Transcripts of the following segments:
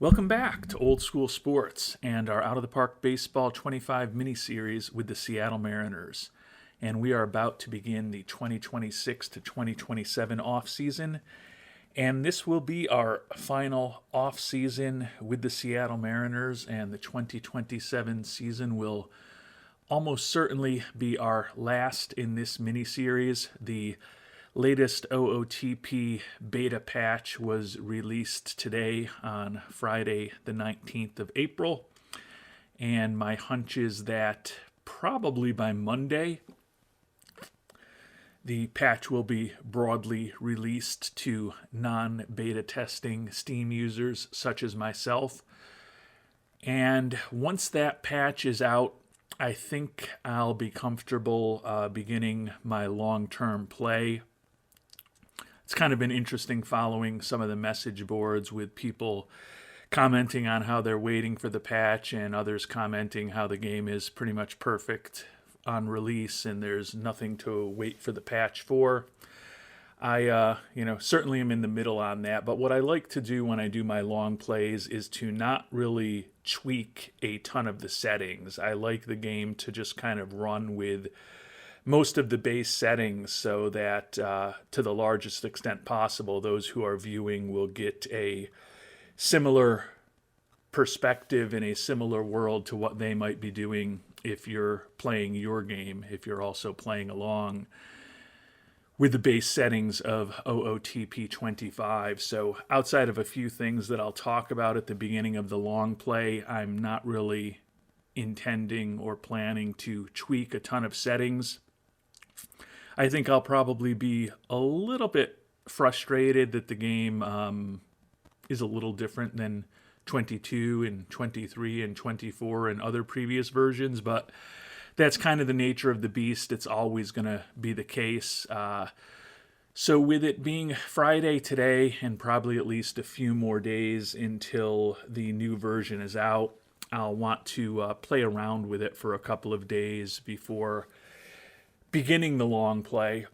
Welcome back to Old School Sports and our Out of the Park Baseball 25 mini-series with the Seattle Mariners. And we are about to begin the 2026 to 2027 offseason. And this will be our final offseason with the Seattle Mariners, and the 2027 season will almost certainly be our last in this mini-series. The latest OOTP beta patch was released today on Friday, the 19th of April. And my hunch is that probably by Monday, the patch will be broadly released to non-beta testing Steam users such as myself. And once that patch is out, I think I'll be comfortable beginning my long-term play. It's kind of been interesting following some of the message boards with people commenting on how they're waiting for the patch and others commenting how the game is pretty much perfect on release and there's nothing to wait for the patch for. I certainly am in the middle on that, but what I like to do when I do my long plays is to not really tweak a ton of the settings. I like the game to just kind of run with most of the base settings so that to the largest extent possible, those who are viewing will get a similar perspective in a similar world to what they might be doing if you're playing your game, if you're also playing along with the base settings of OOTP 25. So outside of a few things that I'll talk about at the beginning of the long play, I'm not really intending or planning to tweak a ton of settings. I think I'll probably be a little bit frustrated that the game is a little different than 22 and 23 and 24 and other previous versions, but that's kind of the nature of the beast. It's always going to be the case. So with it being Friday today and probably at least a few more days until the new version is out, I'll want to play around with it for a couple of days before beginning the long play.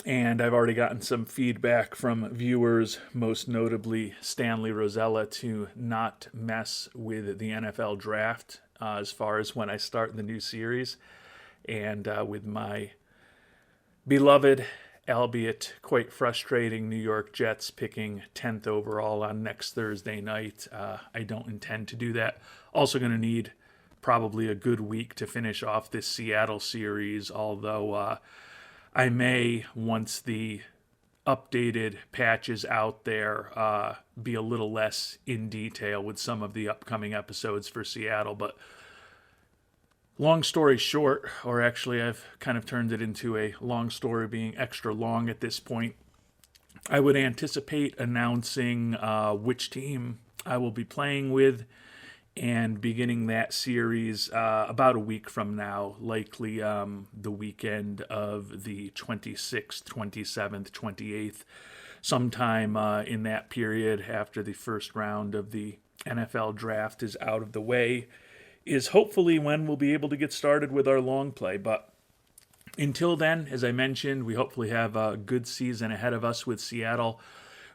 And I've already gotten some feedback from viewers, most notably Stanley Rosella, to not mess with the NFL draft as far as when I start the new series. And with my beloved, albeit quite frustrating, New York Jets picking 10th overall on next Thursday night, I don't intend to do that. Also going to need probably a good week to finish off this Seattle series, although I may, once the updated patch is out there, be a little less in detail with some of the upcoming episodes for Seattle. But long story short, or actually I've kind of turned it into a long story being extra long at this point, I would anticipate announcing which team I will be playing with and beginning that series about a week from now, likely the weekend of the 26th, 27th, 28th, sometime in that period after the first round of the NFL draft is out of the way, is hopefully when we'll be able to get started with our long play. But until then, as I mentioned, we hopefully have a good season ahead of us with Seattle.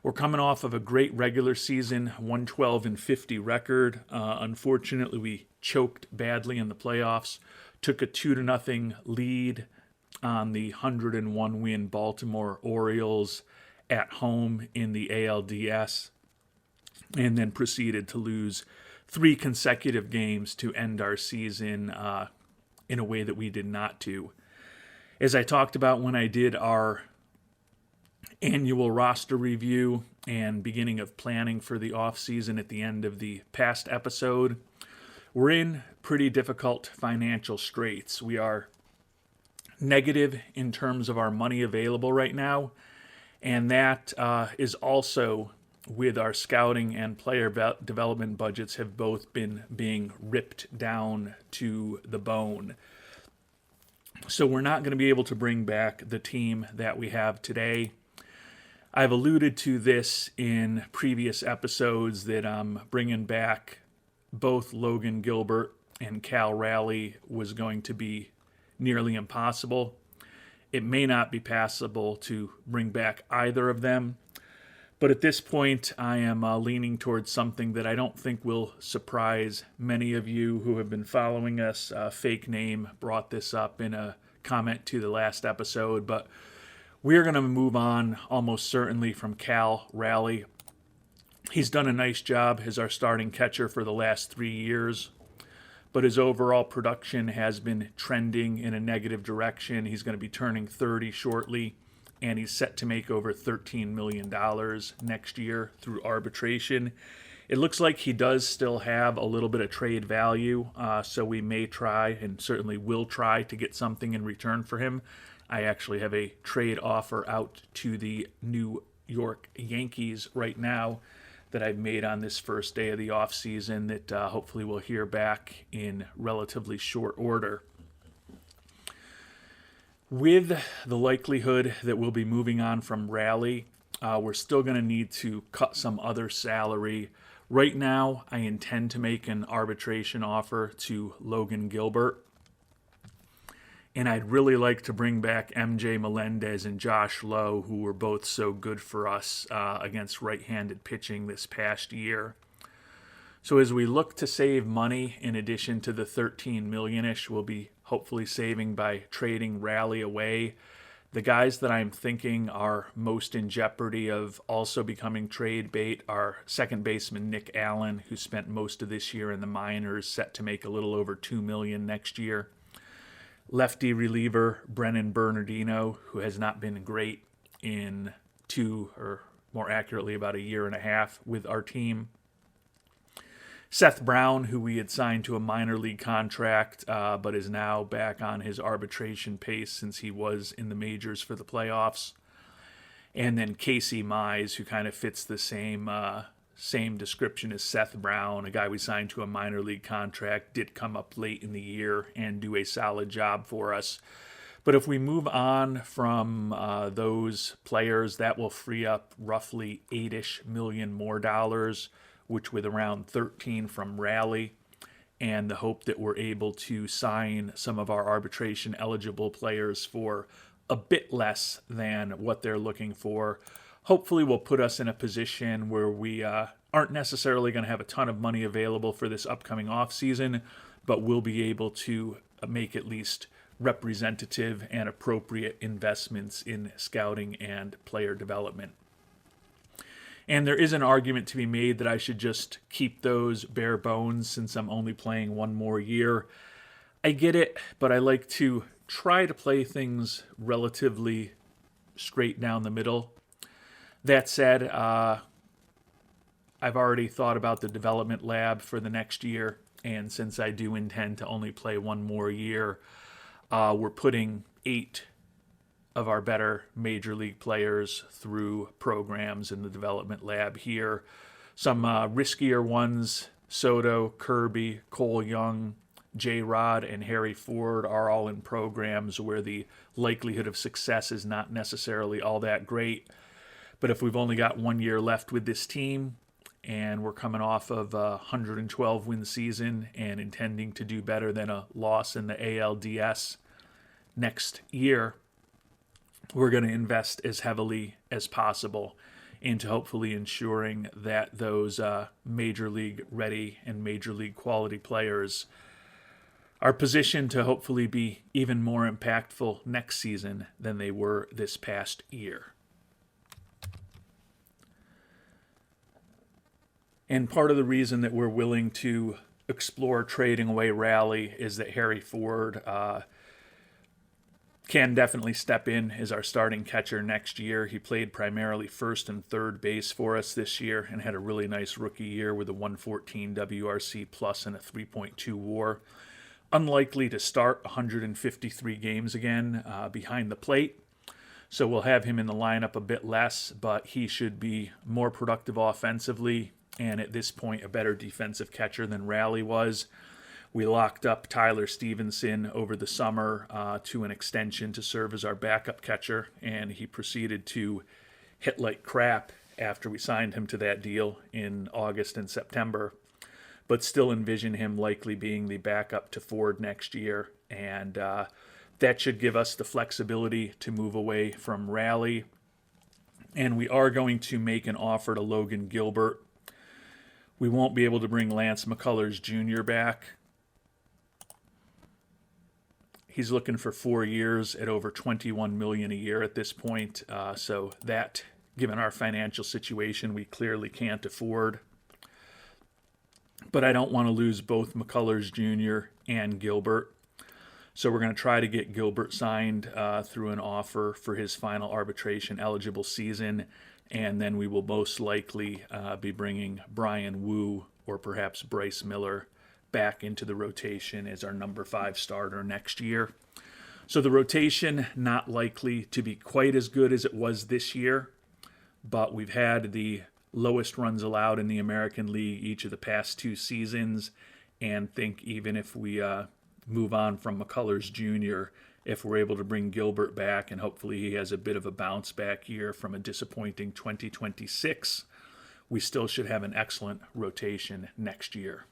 We're coming off of a great regular season, 112-50 record. Unfortunately, we choked badly in the playoffs, took a 2-0 lead on the 101-win Baltimore Orioles at home in the ALDS, and then proceeded to lose 3 consecutive games to end our season in a way that we did not do. As I talked about when I did our annual roster review and beginning of planning for the offseason at the end of the past episode, we're in pretty difficult financial straits. We are negative in terms of our money available right now, and that is also with our scouting and player development budgets have both been being ripped down to the bone. So we're not going to be able to bring back the team that we have today. I've alluded to this in previous episodes that bringing back both Logan Gilbert and Cal Raleigh was going to be nearly impossible. It may not be possible to bring back either of them, But at this point, I am leaning towards something that I don't think will surprise many of you who have been following us. Fake Name brought this up in a comment to the last episode, but we're going to move on almost certainly from Cal Raleigh. He's done a nice job as our starting catcher for the last 3 years, but his overall production has been trending in a negative direction. He's going to be turning 30 shortly, and he's set to make over $13 million next year through arbitration. It looks like he does still have a little bit of trade value, so we may try, and certainly will try, to get something in return for him. I actually have a trade offer out to the New York Yankees right now that I've made on this first day of the offseason that hopefully we'll hear back in relatively short order. With the likelihood that we'll be moving on from Raleigh, we're still going to need to cut some other salary. Right now, I intend to make an arbitration offer to Logan Gilbert. And I'd really like to bring back MJ Melendez and Josh Lowe, who were both so good for us against right-handed pitching this past year. So as we look to save money, in addition to the $13 million-ish we'll be hopefully saving by trading Raleigh away, the guys that I'm thinking are most in jeopardy of also becoming trade bait are second baseman Nick Allen, who spent most of this year in the minors, set to make a little over $2 million next year. Lefty reliever Brennan Bernardino, who has not been great in 2, or more accurately about a year and a half with our team. Seth Brown, who we had signed to a minor league contract, but is now back on his arbitration pace since he was in the majors for the playoffs. And then Casey Mize, who kind of fits the same description as Seth Brown, a guy we signed to a minor league contract, did come up late in the year and do a solid job for us. But if we move on from those players, that will free up roughly $8-ish million more dollars, which with around 13 from Raleigh, and the hope that we're able to sign some of our arbitration eligible players for a bit less than what they're looking for, hopefully will put us in a position where we aren't necessarily going to have a ton of money available for this upcoming offseason, but we'll be able to make at least representative and appropriate investments in scouting and player development. And there is an argument to be made that I should just keep those bare bones since I'm only playing one more year. I get it, but I like to try to play things relatively straight down the middle. That said, I've already thought about the development lab for the next year, and since I do intend to only play one more year, we're putting 8 of our better major league players through programs in the development lab here. Some riskier ones, Soto, Kirby, Cole Young, J-Rod, and Harry Ford are all in programs where the likelihood of success is not necessarily all that great. But if we've only got 1 year left with this team, and we're coming off of a 112-win season and intending to do better than a loss in the ALDS next year, we're going to invest as heavily as possible into hopefully ensuring that those major league ready and major league quality players are positioned to hopefully be even more impactful next season than they were this past year. And part of the reason that we're willing to explore trading away Raleigh is that Harry Ford can definitely step in as our starting catcher next year. He played primarily first and third base for us this year and had a really nice rookie year with a 114 WRC plus and a 3.2 WAR. Unlikely to start 153 games again behind the plate, so we'll have him in the lineup a bit less, but he should be more productive offensively and at this point a better defensive catcher than Raleigh was. We locked up Tyler Stevenson over the summer to an extension to serve as our backup catcher, and he proceeded to hit like crap after we signed him to that deal in August and September, but still envision him likely being the backup to Ford next year, and that should give us the flexibility to move away from Raleigh And we are going to make an offer to Logan Gilbert. We won't be able to bring Lance McCullers Jr. back. He's looking for 4 years at over $21 million a year at this point. So that, given our financial situation, we clearly can't afford. But I don't want to lose both McCullers Jr. and Gilbert. So we're going to try to get Gilbert signed through an offer for his final arbitration eligible season. And then we will most likely be bringing Brian Wu or perhaps Bryce Miller back into the rotation as our number 5 starter next year. So the rotation not likely to be quite as good as it was this year, but we've had the lowest runs allowed in the American League each of the past 2 seasons, and think even if we move on from McCullers Jr., if we're able to bring Gilbert back, and hopefully he has a bit of a bounce back year from a disappointing 2026, we still should have an excellent rotation next year.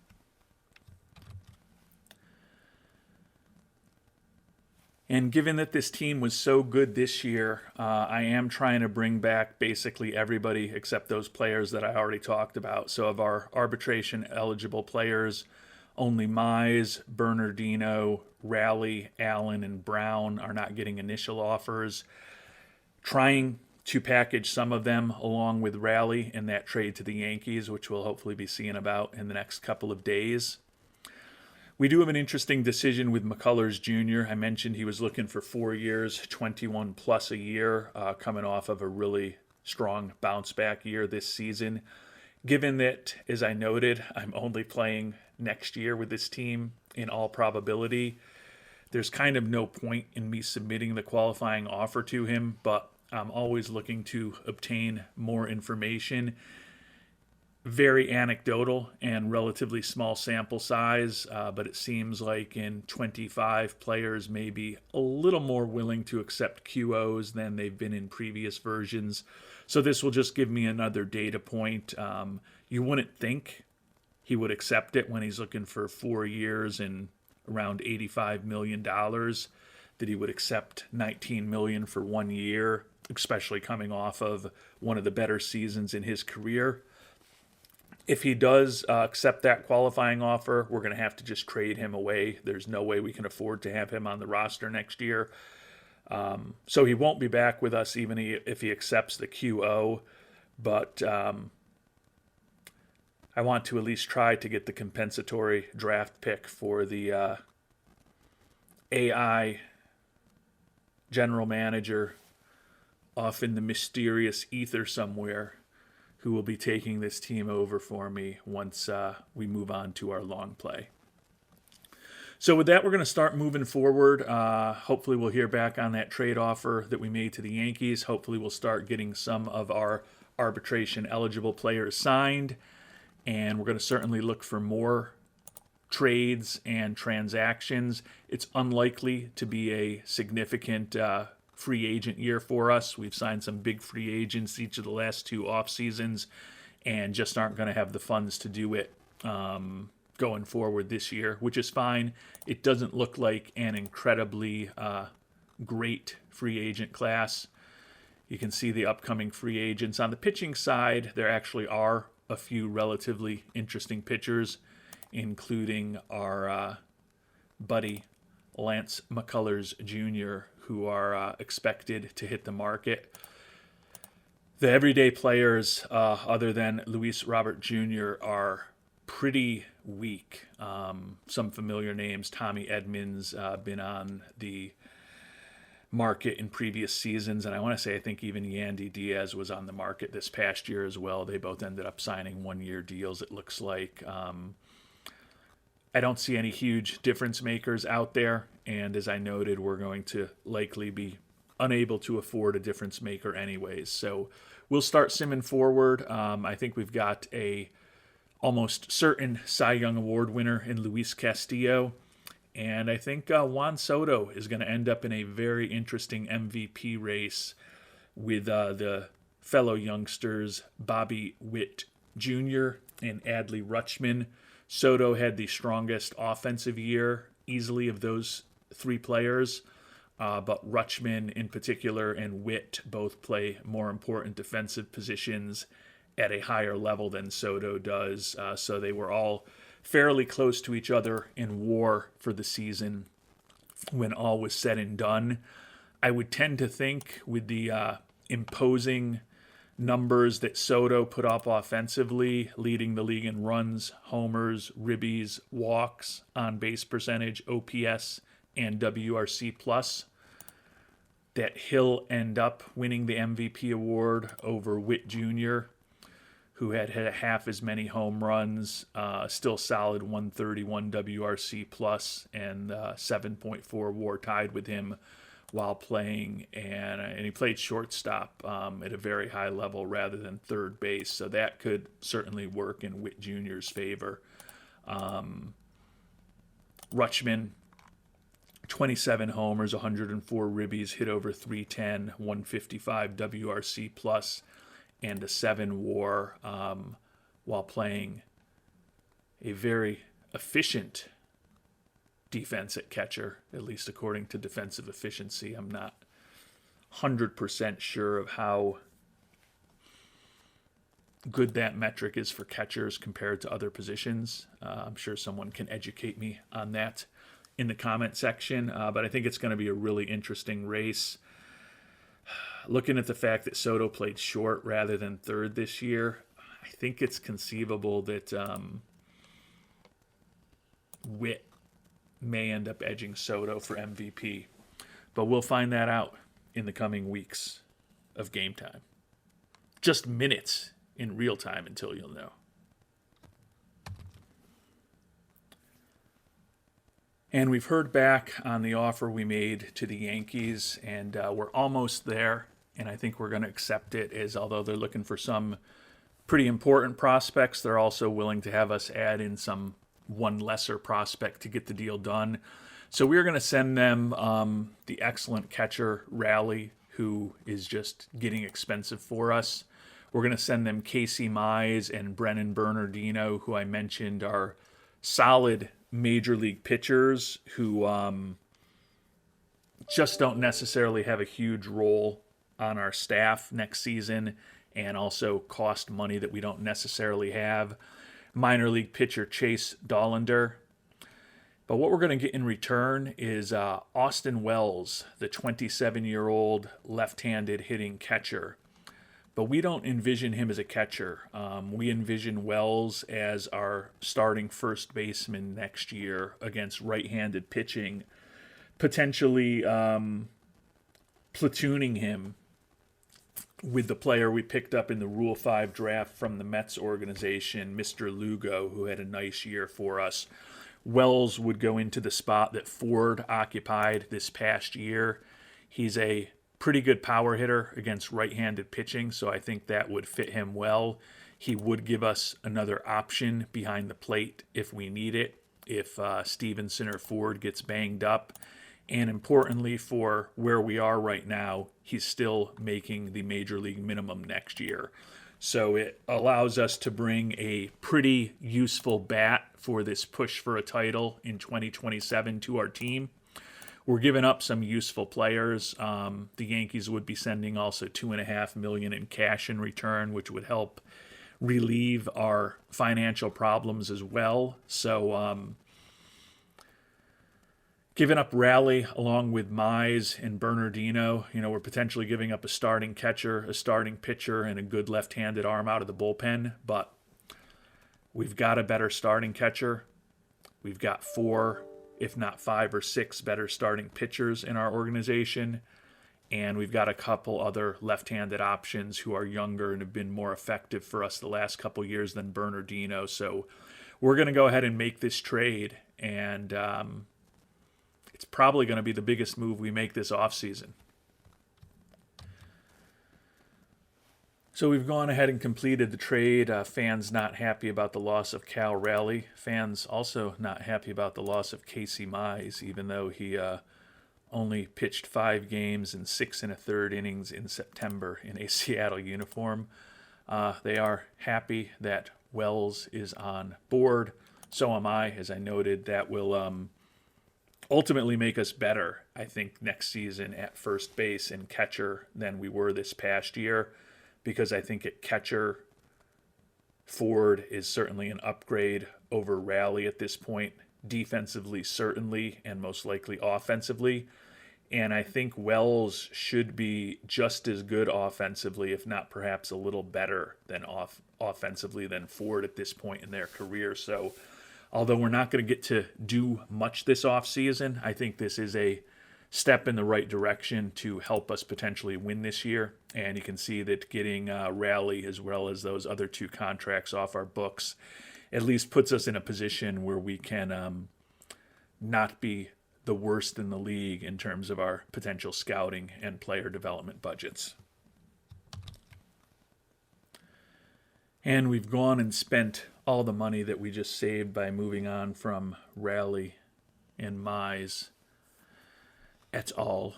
And given that this team was so good this year, I am trying to bring back basically everybody except those players that I already talked about. So of our arbitration-eligible players, only Mize, Bernardino, Raleigh, Allen, and Brown are not getting initial offers. Trying to package some of them along with Raleigh in that trade to the Yankees, which we'll hopefully be seeing about in the next couple of days. We do have an interesting decision with McCullers Jr. I mentioned he was looking for 4 years, 21 plus a year, coming off of a really strong bounce back year this season. Given that, as I noted, I'm only playing next year with this team in all probability, there's kind of no point in me submitting the qualifying offer to him, but I'm always looking to obtain more information. Very anecdotal and relatively small sample size, but it seems like in 25 players may be a little more willing to accept QOs than they've been in previous versions. So this will just give me another data point. You wouldn't think he would accept it when he's looking for 4 years and around $85 million, that he would accept $19 million for 1 year, especially coming off of one of the better seasons in his career. If he does accept that qualifying offer, we're going to have to just trade him away. There's no way we can afford to have him on the roster next year. So he won't be back with us even if he accepts the QO. But I want to at least try to get the compensatory draft pick for the AI general manager off in the mysterious ether somewhere, who will be taking this team over for me once we move on to our long play. So with that, we're going to start moving forward. Hopefully we'll hear back on that trade offer that we made to the Yankees. Hopefully we'll start getting some of our arbitration-eligible players signed. And we're going to certainly look for more trades and transactions. It's unlikely to be a significant free agent year for us. We've signed some big free agents each of the last 2 off seasons and just aren't going to have the funds to do it going forward this year, which is fine. It doesn't look like an incredibly great free agent class. You can see the upcoming free agents. On the pitching side, there actually are a few relatively interesting pitchers, including our buddy Lance McCullers Jr., who are expected to hit the market. The everyday players, other than Luis Robert Jr., are pretty weak. Some familiar names: Tommy Edmonds, been on the market in previous seasons, and I want to say I think even Yandy Diaz was on the market this past year as well. They both ended up signing 1-year deals, it looks like. I don't see any huge difference makers out there, and as I noted, we're going to likely be unable to afford a difference maker anyways. So we'll start simming forward. I think we've got a almost certain Cy Young Award winner in Luis Castillo, and I think Juan Soto is going to end up in a very interesting MVP race with the fellow youngsters Bobby Witt Jr. and Adley Rutschman. Soto had the strongest offensive year easily of those 3 players. but Rutschman in particular and Witt both play more important defensive positions at a higher level than Soto does. So they were all fairly close to each other in WAR for the season when all was said and done. I would tend to think with the imposing numbers that Soto put up offensively, leading the league in runs, homers, ribbies, walks, on-base percentage, OPS, and WRC+, that he'll end up winning the MVP award over Witt Jr., who had half as many home runs, still solid 131 WRC+, and 7.4 WAR tied with him while playing, and he played shortstop at a very high level rather than third base, so that could certainly work in Witt Jr.'s favor. Rutschman, 27 homers, 104 ribbies, hit over 310, 155 WRC+, and a 7 WAR while playing a very efficient defense at catcher, at least according to defensive efficiency. I'm not 100% sure of how good that metric is for catchers compared to other positions. I'm sure someone can educate me on that in the comment section, but I think it's going to be a really interesting race. Looking at the fact that Soto played short rather than third this year, I think it's conceivable that Witt may end up edging Soto for MVP. But we'll find that out in the coming weeks of game time. Just minutes in real time until you'll know. And we've heard back on the offer we made to the Yankees, and we're almost there. And I think we're going to accept it, as although they're looking for some pretty important prospects, they're also willing to have us add in some one lesser prospect to get the deal done. So we're going to send them the excellent catcher Raleigh, who is just getting expensive for us. We're going to send them Casey Mize and Brennan Bernardino, who I mentioned are solid major league pitchers who just don't necessarily have a huge role on our staff next season and also cost money that we don't necessarily have. Minor league pitcher Chase Dollander. But what we're going to get in return is Austin Wells, the 27-year-old left-handed hitting catcher. But we don't envision him as a catcher. We envision Wells as our starting first baseman next year against right-handed pitching, potentially platooning him with the player we picked up in the Rule 5 draft from the Mets organization, Mr. Lugo, who had a nice year for us. Wells would go into the spot that Ford occupied this past year. He's a pretty good power hitter against right-handed pitching, so I think that would fit him well. He would give us another option behind the plate if we need it, if Stevenson or Ford gets banged up. And importantly, for where we are right now, he's still making the major league minimum next year. So it allows us to bring a pretty useful bat for this push for a title in 2027 to our team. We're giving up some useful players. The Yankees would be sending also $2.5 million in cash in return, which would help relieve our financial problems as well. So giving up Raleigh along with Mize and Bernardino, we're potentially giving up a starting catcher, a starting pitcher, and a good left-handed arm out of the bullpen. But we've got a better starting catcher. We've got 4, if not 5 or 6 better starting pitchers in our organization. And we've got a couple other left-handed options who are younger and have been more effective for us the last couple years than Bernardino. So we're going to go ahead and make this trade, and it's probably going to be the biggest move we make this offseason. So we've gone ahead and completed the trade. Fans not happy about the loss of Cal Raleigh. Fans also not happy about the loss of Casey Mize, even though he only pitched 5 games and 6 1/3 innings in September in a Seattle uniform. They are happy that Wells is on board. So am I. As I noted, that will ultimately make us better, I think, next season at first base and catcher than we were this past year, because I think at catcher, Ford is certainly an upgrade over Raleigh at this point, defensively, certainly, and most likely offensively. And I think Wells should be just as good offensively, if not perhaps a little better than offensively than Ford at this point in their career. So, although we're not going to get to do much this offseason, I think this is a step in the right direction to help us potentially win this year. And you can see that getting Raleigh as well as those other two contracts off our books at least puts us in a position where we can not be the worst in the league in terms of our potential scouting and player development budgets. And we've gone and spent all the money that we just saved by moving on from Raleigh and Mize et al.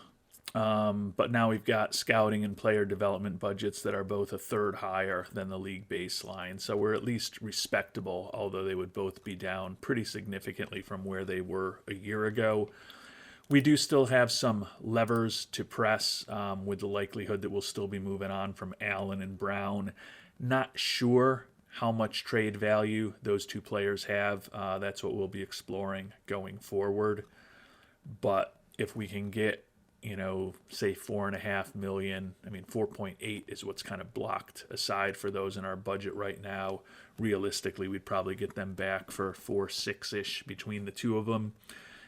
But now we've got scouting and player development budgets that are both a third higher than the league baseline. So we're at least respectable, although they would both be down pretty significantly from where they were a year ago. We do still have some levers to press with the likelihood that we'll still be moving on from Allen and Brown. Not sure how much trade value those two players have. That's what we'll be exploring going forward. But if we can get, say $4.5 million, 4.8 is what's kind of blocked aside for those in our budget right now. Realistically, we'd probably get them back for 4.6-ish between the two of them.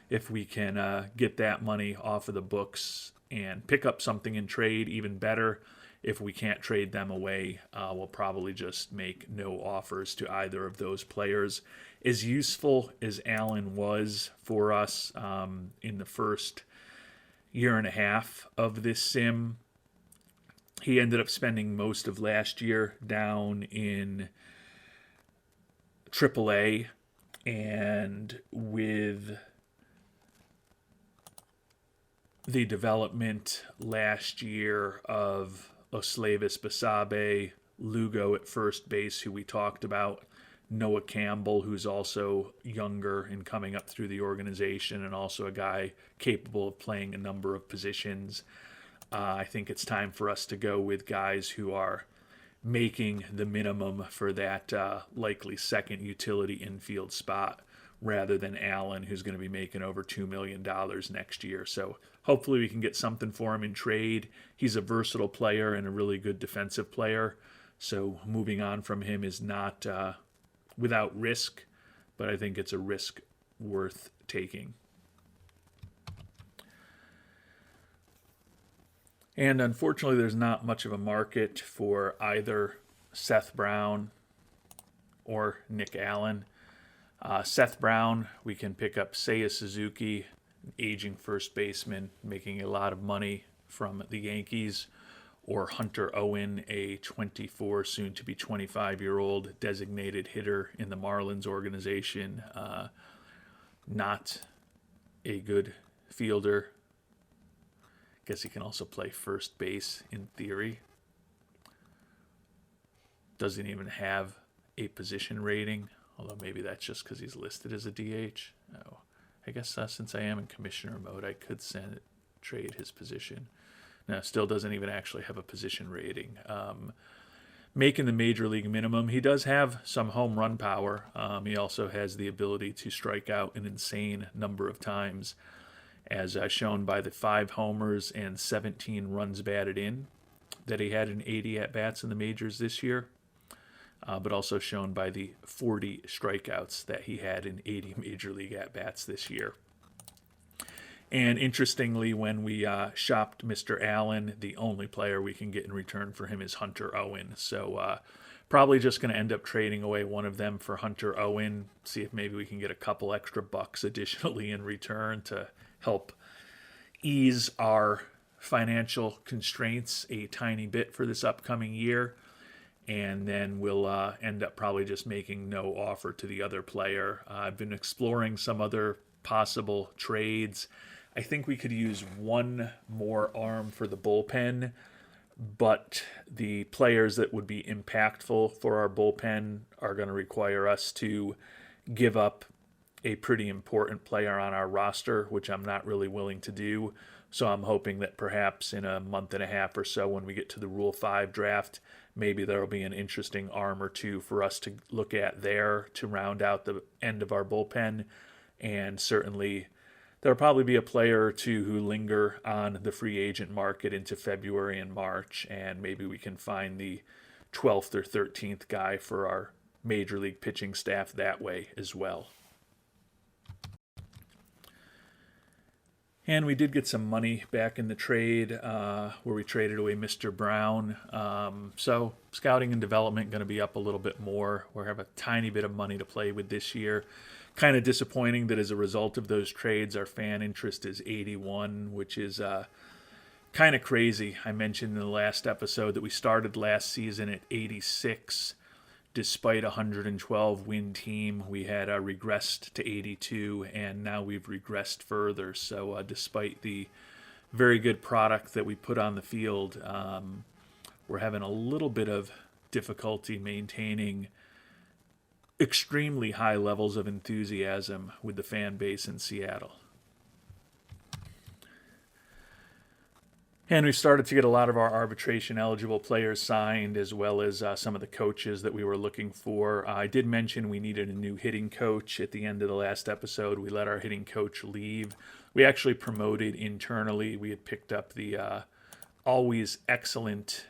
If we can get that money off of the books and pick up something in trade, even better. If we can't trade them away, we'll probably just make no offers to either of those players. As useful as Allen was for us in the first year and a half of this sim, he ended up spending most of last year down in AAA, and with the development last year of Oslevis Basabe, Lugo at first base, who we talked about, Noah Campbell, who's also younger and coming up through the organization, and also a guy capable of playing a number of positions. I think it's time for us to go with guys who are making the minimum for that likely second utility infield spot, rather than Allen, who's going to be making over $2 million next year. So hopefully we can get something for him in trade. He's a versatile player and a really good defensive player. So moving on from him is not without risk, but I think it's a risk worth taking. And unfortunately, there's not much of a market for either Seth Brown or Nick Allen. Seth Brown, we can pick up Seiya Suzuki, an aging first baseman, making a lot of money from the Yankees, or Hunter Owen, a 24, soon-to-be 25-year-old designated hitter in the Marlins organization. Not a good fielder. Guess he can also play first base in theory. Doesn't even have a position rating. Although maybe that's just because he's listed as a DH. Oh, I guess since I am in commissioner mode, I could trade his position. No, still doesn't even actually have a position rating. Making the major league minimum. He does have some home run power. He also has the ability to strike out an insane number of times, as shown by the 5 homers and 17 runs batted in that he had in 80 at-bats in the majors this year. But also shown by the 40 strikeouts that he had in 80 major league at-bats this year. And interestingly, when we shopped Mr. Allen, the only player we can get in return for him is Hunter Owen. So probably just going to end up trading away one of them for Hunter Owen, see if maybe we can get a couple extra bucks additionally in return to help ease our financial constraints a tiny bit for this upcoming year. And then we'll end up probably just making no offer to the other player. I've been exploring some other possible trades. I think we could use one more arm for the bullpen, but the players that would be impactful for our bullpen are going to require us to give up a pretty important player on our roster, which I'm not really willing to do. So I'm hoping that perhaps in a month and a half or so, when we get to the Rule 5 draft, maybe there will be an interesting arm or two for us to look at there to round out the end of our bullpen. And certainly there'll probably be a player or two who linger on the free agent market into February and March, and maybe we can find the 12th or 13th guy for our major league pitching staff that way as well. And we did get some money back in the trade where we traded away Mr. Brown. So scouting and development going to be up a little bit more. We have a tiny bit of money to play with this year. Kind of disappointing that as a result of those trades, our fan interest is 81, which is kind of crazy. I mentioned in the last episode that we started last season at 86. Despite a 112 win team, we had regressed to 82, and now we've regressed further. So despite the very good product that we put on the field, we're having a little bit of difficulty maintaining extremely high levels of enthusiasm with the fan base in Seattle. And we've started to get a lot of our arbitration-eligible players signed, as well as some of the coaches that we were looking for. I did mention we needed a new hitting coach at the end of the last episode. We let our hitting coach leave. We actually promoted internally. We had picked up the always excellent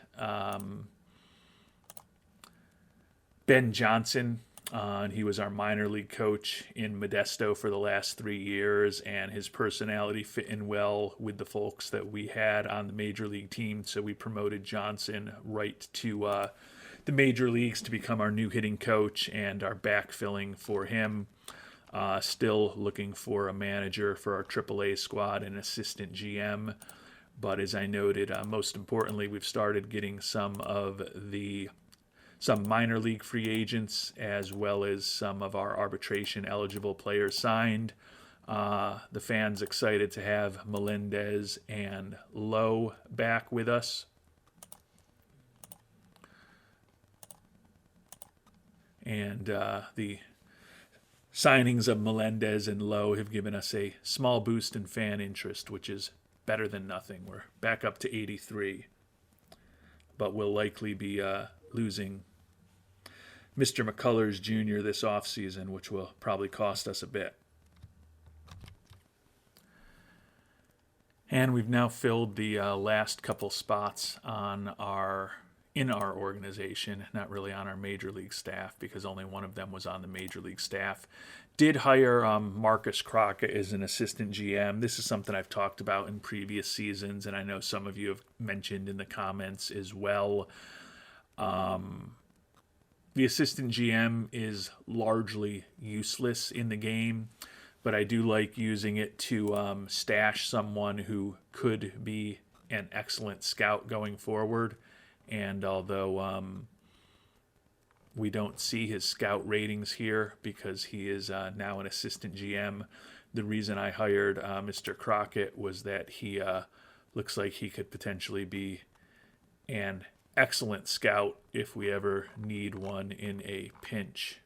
Ben Johnson. And he was our minor league coach in Modesto for the last 3 years, and his personality fit in well with the folks that we had on the major league team. So we promoted Johnson right to the major leagues to become our new hitting coach and our backfilling for him. Still looking for a manager for our AAA squad and assistant GM. But as I noted, most importantly, we've started getting some minor league free agents, as well as some of our arbitration-eligible players signed. The fans excited to have Melendez and Lowe back with us. And the signings of Melendez and Lowe have given us a small boost in fan interest, which is better than nothing. We're back up to 83. But we'll likely be losing Mr. McCullers Jr. this offseason, which will probably cost us a bit. And we've now filled the last couple spots in our organization, not really on our major league staff, because only one of them was on the major league staff. Did hire Marcus Crockett as an assistant GM. This is something I've talked about in previous seasons, and I know some of you have mentioned in the comments as well. The assistant GM is largely useless in the game, but I do like using it to stash someone who could be an excellent scout going forward. And although we don't see his scout ratings here because he is now an assistant GM, the reason I hired Mr. Crockett was that he looks like he could potentially be an excellent scout if we ever need one in a pinch.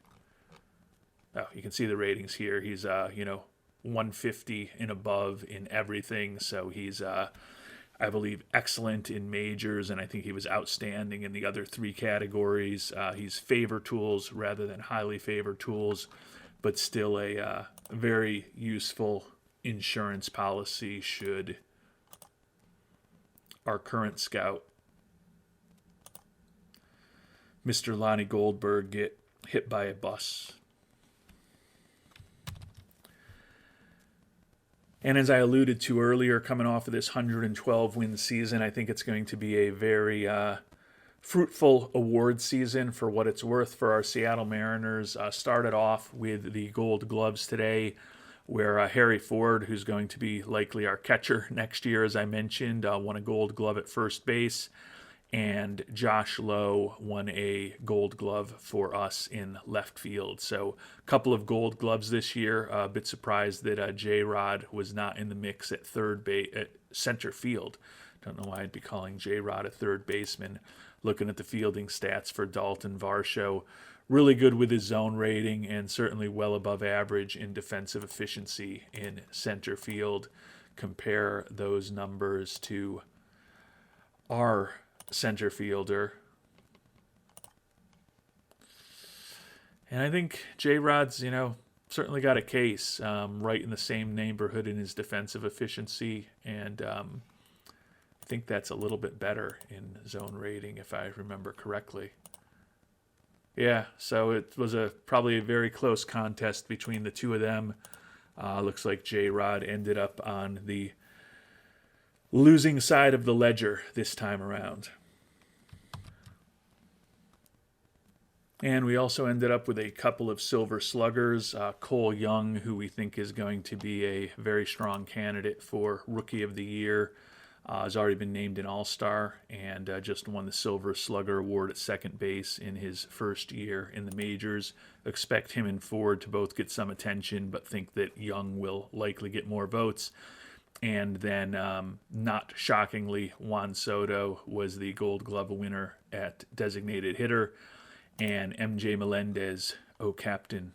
Oh, you can see the ratings here. He's 150 and above in everything. So he's I believe excellent in majors, and I think he was outstanding in the other 3 categories. He's favor tools rather than highly favored tools, but still a very useful insurance policy should our current scout, Mr. Lonnie Goldberg, get hit by a bus. And as I alluded to earlier, coming off of this 112-win season, I think it's going to be a very fruitful award season for what it's worth for our Seattle Mariners. Started off with the Gold Gloves today, where Harry Ford, who's going to be likely our catcher next year, as I mentioned, won a Gold Glove at first base. And Josh Lowe won a Gold Glove for us in left field. So a couple of Gold Gloves this year. A bit surprised that J-Rod was not in the mix at at center field. Don't know why I'd be calling J-Rod a third baseman. Looking at the fielding stats for Dalton Varsho, really good with his zone rating and certainly well above average in defensive efficiency in center field. Compare those numbers to our center fielder. And I think J-Rod's, certainly got a case, right in the same neighborhood in his defensive efficiency. And I think that's a little bit better in zone rating, if I remember correctly. Yeah, so it was probably a very close contest between the two of them. Looks like J-Rod ended up on the losing side of the ledger this time around. And we also ended up with a couple of silver sluggers. Cole Young, who we think is going to be a very strong candidate for Rookie of the Year, has already been named an All-Star and just won the Silver Slugger Award at second base in his first year in the majors. Expect him and Ford to both get some attention, but think that Young will likely get more votes. And then, not shockingly, Juan Soto was the Gold Glove winner at designated hitter. And MJ Melendez, our captain,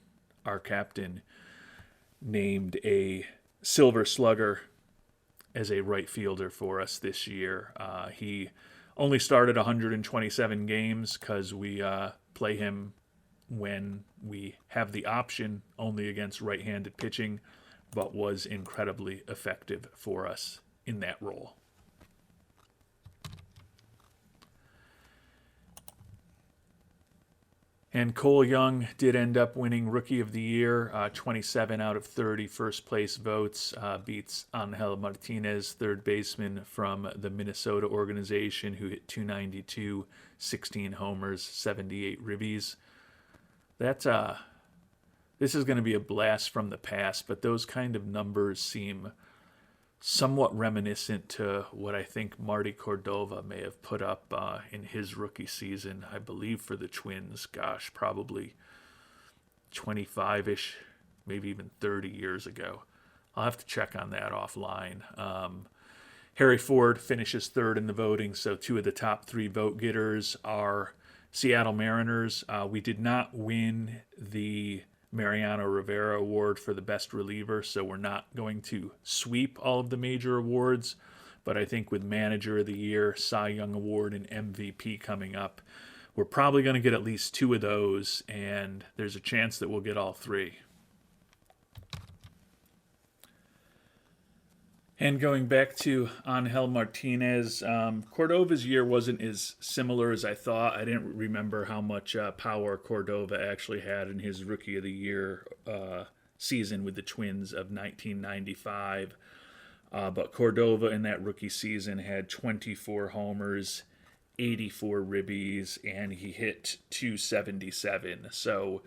named a Silver Slugger as a right fielder for us this year. He only started 127 games because we play him when we have the option only against right-handed pitching, but was incredibly effective for us in that role. And Cole Young did end up winning Rookie of the Year, 27 out of 30 first-place votes, beats Angel Martinez, third baseman from the Minnesota organization, who hit .292, 16 homers, 78 ribbies. This is going to be a blast from the past, but those kind of numbers seem somewhat reminiscent to what I think Marty Cordova may have put up in his rookie season, I believe for the Twins, probably 25-ish, maybe even 30 years ago. I'll have to check on that offline. Harry Ford finishes third in the voting, so two of the top three vote getters are Seattle Mariners. We did not win the Mariano Rivera Award for the best reliever, so we're not going to sweep all of the major awards, but I think with Manager of the Year, Cy Young Award, and MVP coming up, we're probably going to get at least two of those, and there's a chance that we'll get all three. And going back to Angel Martinez, Cordova's year wasn't as similar as I thought. I didn't remember how much power Cordova actually had in his Rookie of the Year season with the Twins of 1995. But Cordova in that rookie season had 24 homers, 84 ribbies, and he hit .277. So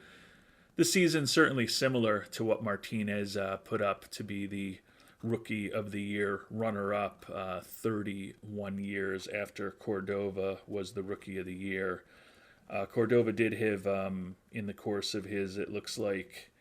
the season's certainly similar to what Martinez put up to be the Rookie of the Year runner-up 31 years after Cordova was the Rookie of the Year. Cordova did have, in the course of his, it looks like,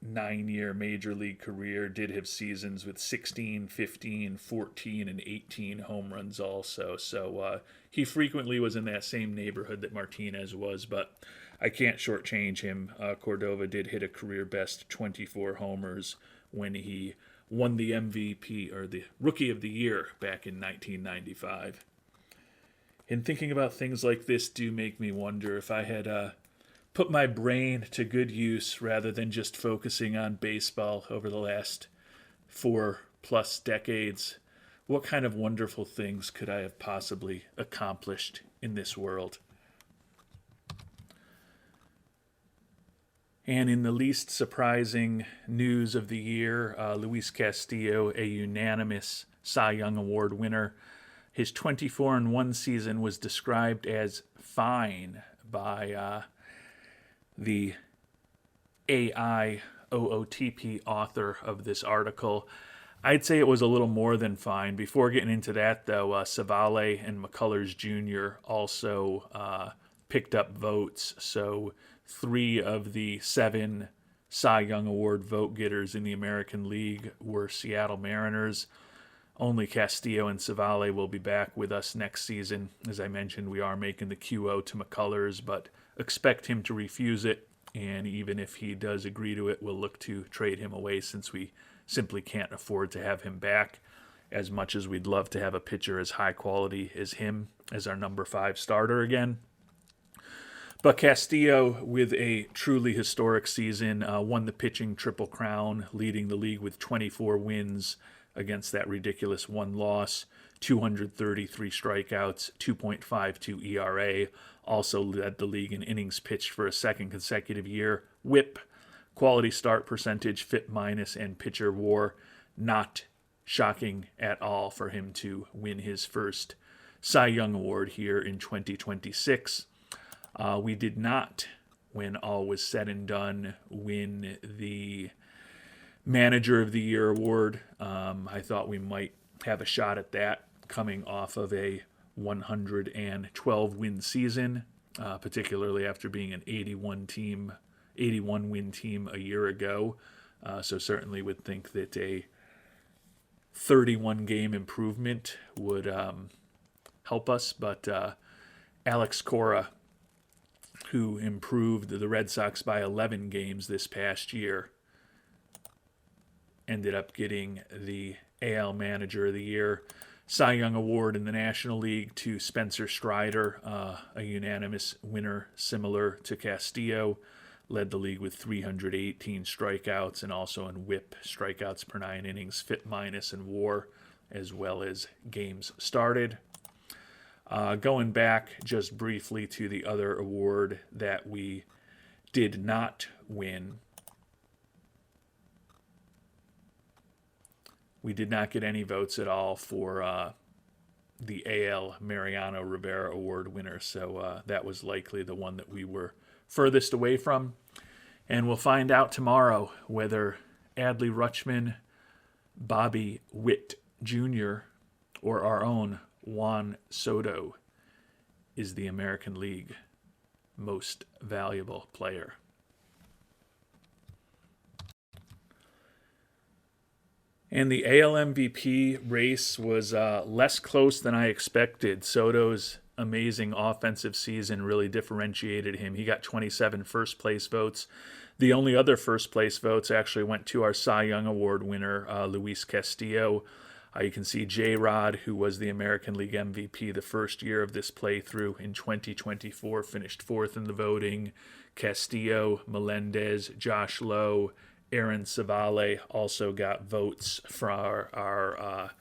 9-year major league career, did have seasons with 16, 15, 14, and 18 home runs also. So he frequently was in that same neighborhood that Martinez was, but I can't shortchange him. Cordova did hit a career-best 24 homers when he won the MVP, or the Rookie of the Year, back in 1995. And thinking about things like this do make me wonder if I had put my brain to good use rather than just focusing on baseball over the last 4+ decades, what kind of wonderful things could I have possibly accomplished in this world? And in the least surprising news of the year, Luis Castillo, a unanimous Cy Young Award winner. His 24-1 season was described as fine by the AIOOTP author of this article. I'd say it was a little more than fine. Before getting into that, though, Savale and McCullers Jr. also picked up votes, so 3 of the 7 Cy Young Award vote getters in the American League were Seattle Mariners. only Castillo and Savale will be back with us next season. As I mentioned, we are making the QO to McCullers, but expect him to refuse it. And even if he does agree to it, we'll look to trade him away since we simply can't afford to have him back. As much as we'd love to have a pitcher as high quality as him as our number 5 starter again. But Castillo, with a truly historic season, won the pitching Triple Crown, leading the league with 24 wins against that ridiculous 1 loss, 233 strikeouts, 2.52 ERA. Also led the league in innings pitched for a second consecutive year. WHIP, quality start percentage, FIP minus, and pitcher WAR. Not shocking at all for him to win his first Cy Young Award here in 2026. We did not, when all was said and done, win the Manager of the Year award. I thought we might have a shot at that coming off of a 112-win season, particularly after being an 81-win team a year ago. So certainly would think that a 31-game improvement would help us. But Alex Cora, who improved the Red Sox by 11 games this past year, ended up getting the AL Manager of the Year. Cy Young Award in the National League to Spencer Strider, a unanimous winner similar to Castillo. Led the league with 318 strikeouts and also in WHIP, strikeouts per 9 innings, FIP minus, and WAR, as well as games started. Going back just briefly to the other award that we did not win. We did not get any votes at all for the AL Mariano Rivera Award winner, so that was likely the one that we were furthest away from. And we'll find out tomorrow whether Adley Rutschman, Bobby Witt Jr., or our own Juan Soto is the American League most valuable player. And the AL MVP race was less close than I expected. Soto's amazing offensive season really differentiated him. He got 27 first-place votes. The only other first-place votes actually went to our Cy Young Award winner, Luis Castillo. You can see J-Rod, who was the American League MVP the first year of this playthrough in 2024, finished 4th in the voting. Castillo, Melendez, Josh Lowe, Aaron Savale also got votes for our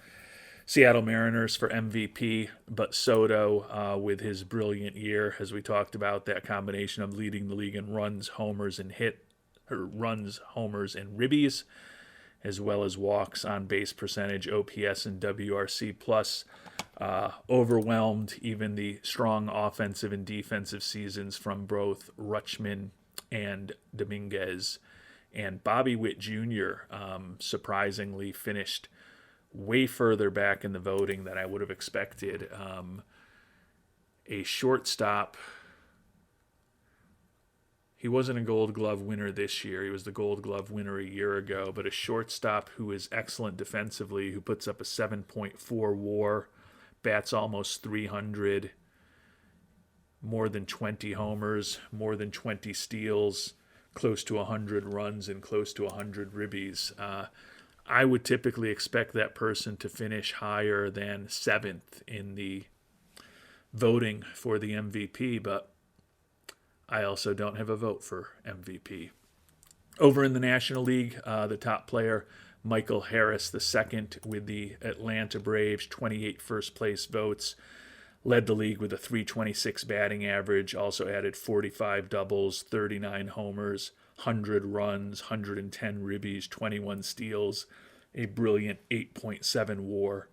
Seattle Mariners for MVP, but Soto, with his brilliant year, as we talked about, that combination of leading the league in runs, homers, and ribbies, as well as walks, on base percentage, OPS, and WRC plus, overwhelmed even the strong offensive and defensive seasons from both Rutschman and Dominguez. And Bobby Witt Jr. Surprisingly finished way further back in the voting than I would have expected. A shortstop. He wasn't a Gold Glove winner this year. He was the Gold Glove winner a year ago. But a shortstop who is excellent defensively, who puts up a 7.4 WAR, bats almost 300, more than 20 homers, more than 20 steals, close to 100 runs, and close to 100 ribbies. I would typically expect that person to finish higher than 7th in the voting for the MVP, but I also don't have a vote for MVP. Over in the National League, the top player, Michael Harris II, with the Atlanta Braves, 28 first-place votes, led the league with a .326 batting average, also added 45 doubles, 39 homers, 100 runs, 110 ribbies, 21 steals, a brilliant 8.7 WAR.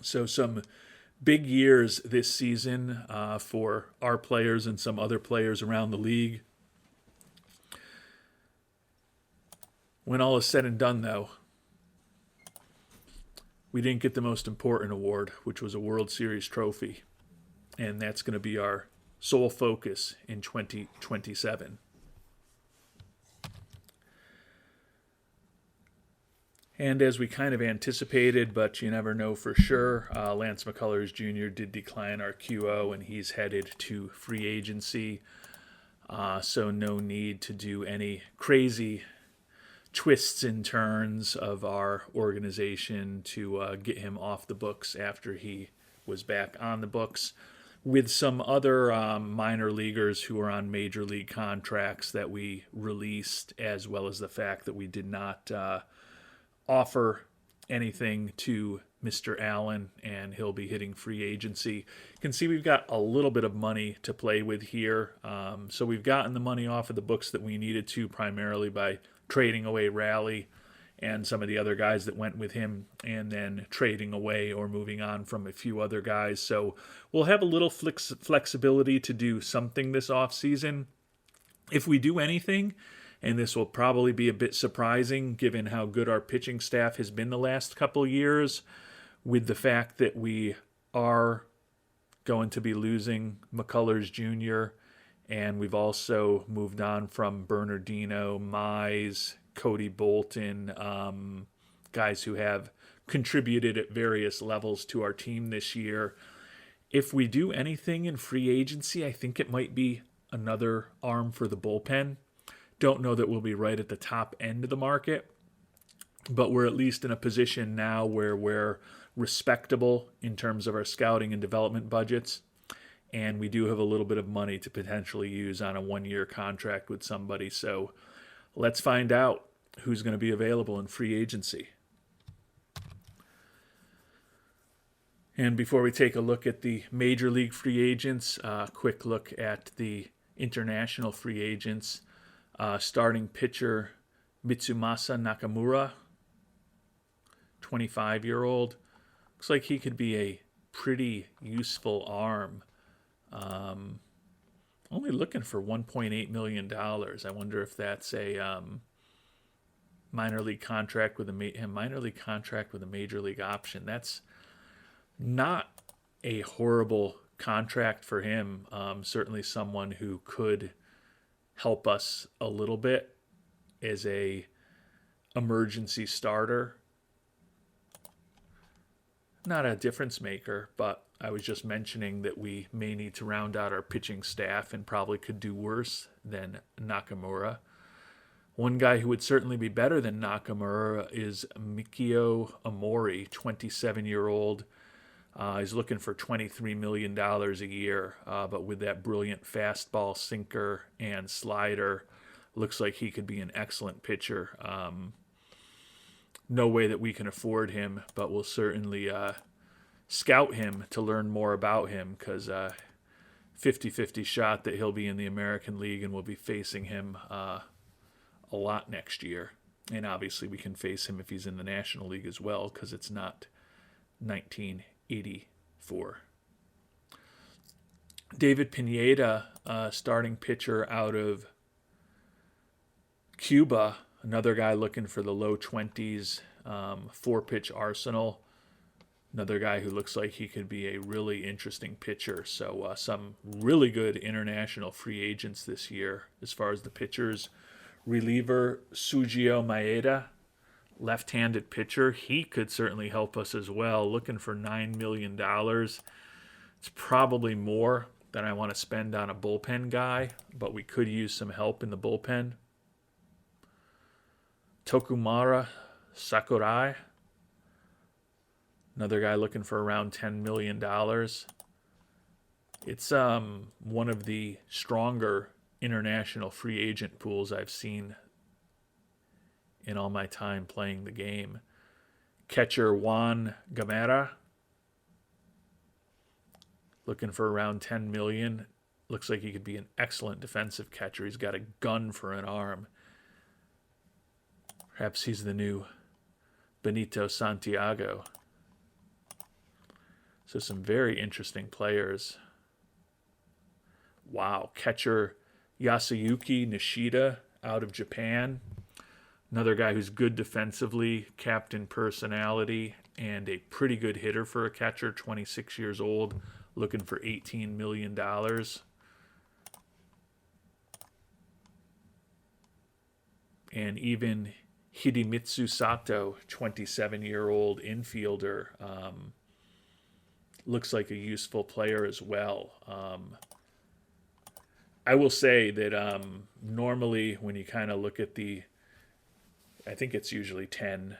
So some big years this season for our players and some other players around the league. When all is said and done, though, we didn't get the most important award, which was a World Series trophy. And that's going to be our sole focus in 2027. And as we kind of anticipated, but you never know for sure, Lance McCullers Jr. did decline our QO, and he's headed to free agency. So no need to do any crazy twists and turns of our organization to get him off the books after he was back on the books. With some other minor leaguers who are on major league contracts that we released, as well as the fact that we did not offer anything to Mr. Allen, and he'll be hitting free agency. You can see we've got a little bit of money to play with here. So we've gotten the money off of the books that we needed to, primarily by trading away Raleigh and some of the other guys that went with him, and then trading away or moving on from a few other guys. So we'll have a little flexibility to do something this offseason. If we do anything, and this will probably be a bit surprising given how good our pitching staff has been the last couple years, with the fact that we are going to be losing McCullers Jr., and we've also moved on from Bernardino, Mize, Cody Bolton, guys who have contributed at various levels to our team this year. If we do anything in free agency, I think it might be another arm for the bullpen. Don't know that we'll be right at the top end of the market, but we're at least in a position now where we're respectable in terms of our scouting and development budgets, and we do have a little bit of money to potentially use on a one-year contract with somebody. So let's find out who's going to be available in free agency. And before we take a look at the major league free agents, a quick look at the international free agents. Starting pitcher Mitsumasa Nakamura, 25-year-old. Looks like he could be a pretty useful arm. Only looking for $1.8 million. I wonder if that's a minor league contract with a major league option. That's not a horrible contract for him. Certainly someone who could help us a little bit as a emergency starter. Not a difference maker, but I was just mentioning that we may need to round out our pitching staff and probably could do worse than Nakamura. One guy who would certainly be better than Nakamura is Mikio Amori, 27-year-old. He's looking for $23 million a year, but with that brilliant fastball, sinker, and slider, looks like he could be an excellent pitcher. No way that we can afford him, but we'll certainly scout him to learn more about him, because 50-50 shot that he'll be in the American League, and we'll be facing him a lot next year. And obviously we can face him if he's in the National League as well, because it's not 1984. David Pineda, starting pitcher out of Cuba, another guy looking for the low 20s, 4-pitch arsenal. Another guy who looks like he could be a really interesting pitcher. So some really good international free agents this year as far as the pitchers. Reliever Sugio Maeda, left-handed pitcher. He could certainly help us as well. Looking for $9 million. It's probably more than I want to spend on a bullpen guy, but we could use some help in the bullpen. Tokumara Sakurai, another guy looking for around $10 million. It's one of the stronger international free agent pools I've seen in all my time playing the game. Catcher Juan Gamera, looking for around $10 million. Looks like he could be an excellent defensive catcher. He's got a gun for an arm. Perhaps he's the new Benito Santiago. So some very interesting players. Wow. Catcher Yasuyuki Nishida out of Japan. Another guy who's good defensively, captain personality, and a pretty good hitter for a catcher, 26 years old, looking for $18 million. And even Hidemitsu Sato, 27-year-old infielder, looks like a useful player as well. I will say that normally when you kind of look at I think it's usually 10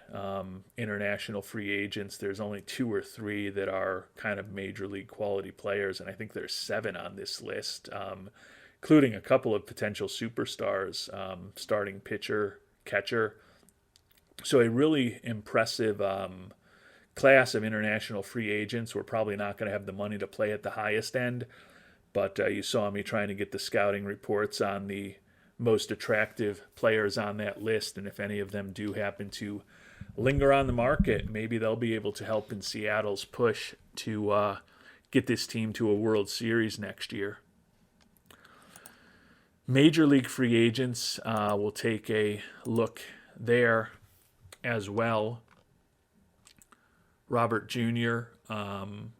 international free agents. There's only 2 or 3 that are kind of major league quality players, and I think there's 7 on this list, including a couple of potential superstars, starting pitcher, catcher. So a really impressive class of international free agents. We're probably not going to have the money to play at the highest end, but you saw me trying to get the scouting reports on the most attractive players on that list, and if any of them do happen to linger on the market, maybe they'll be able to help in Seattle's push to get this team to a World Series next year. Major league free agents, we'll take a look there as well. Robert Jr.,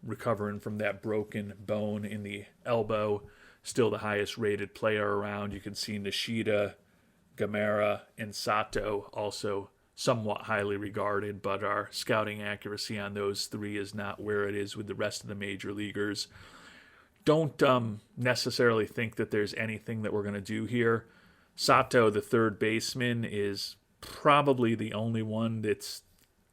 recovering from that broken bone in the elbow, still the highest rated player around. You can see Nishida, Gamera, and Sato also somewhat highly regarded, but our scouting accuracy on those 3 is not where it is with the rest of the major leaguers. Don't necessarily think that there's anything that we're going to do here. Sato, the third baseman, is probably the only one that's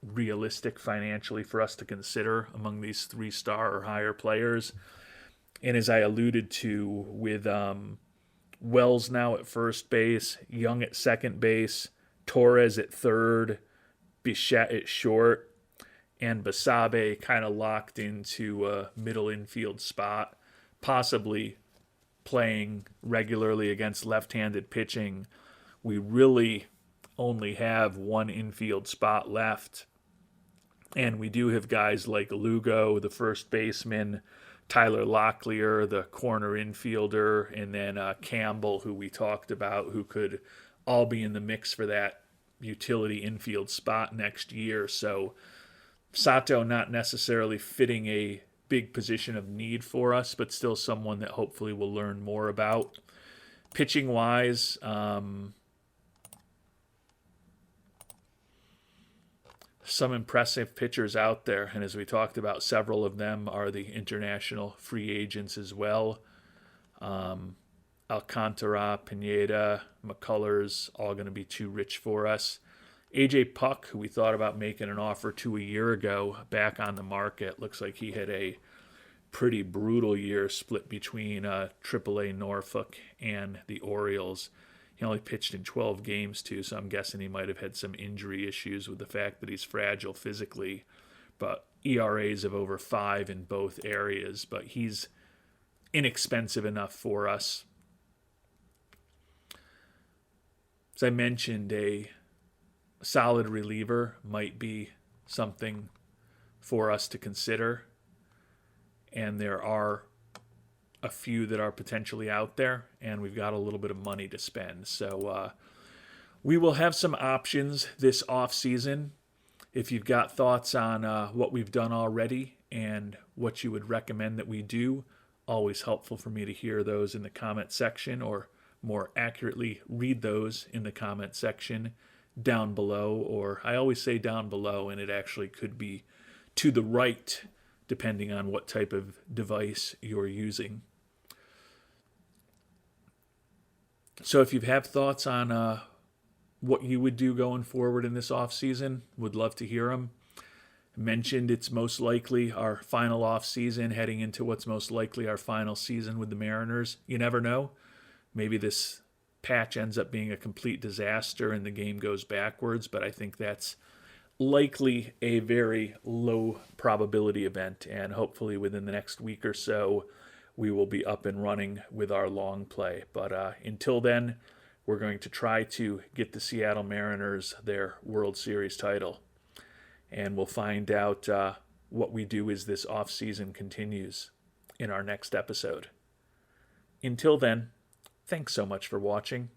realistic financially for us to consider among these 3-star or higher players. And as I alluded to, with Wells now at first base, Young at second base, Torres at third, Bichette at short, and Basabe kind of locked into a middle infield spot, possibly playing regularly against left-handed pitching, we really only have one infield spot left. And we do have guys like Lugo, the first baseman, Tyler Locklear, the corner infielder, and then Campbell, who we talked about, who could all be in the mix for that utility infield spot next year. So Sato not necessarily fitting a big position of need for us, but still someone that hopefully we'll learn more about. Pitching-wise, some impressive pitchers out there, and as we talked about, several of them are the international free agents as well. Alcantara, Pineda, McCullers, all going to be too rich for us. AJ Puck, who we thought about making an offer to a year ago, back on the market. Looks like he had a pretty brutal year split between AAA Norfolk and the Orioles. He only pitched in 12 games, too, so I'm guessing he might have had some injury issues with the fact that he's fragile physically. But ERAs of over 5 in both areas, but he's inexpensive enough for us. As I mentioned, a solid reliever might be something for us to consider, and there are a few that are potentially out there, and we've got a little bit of money to spend. So we will have some options this off-season. If you've got thoughts on what we've done already and what you would recommend that we do, always helpful for me to hear those in the comment section, or more accurately, read those in the comment section down below. Or I always say down below, and it actually could be to the right, depending on what type of device you're using. So if you have thoughts on what you would do going forward in this off-season, would love to hear them. Mentioned it's most likely our final off-season, heading into what's most likely our final season with the Mariners. You never know. Maybe this patch ends up being a complete disaster and the game goes backwards, but I think that's likely a very low probability event, and hopefully within the next week or so we will be up and running with our long play. But until then, we're going to try to get the Seattle Mariners their World Series title, and we'll find out what we do as this off-season continues in our next episode. Until then, thanks so much for watching,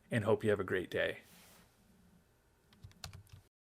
and hope you have a great day.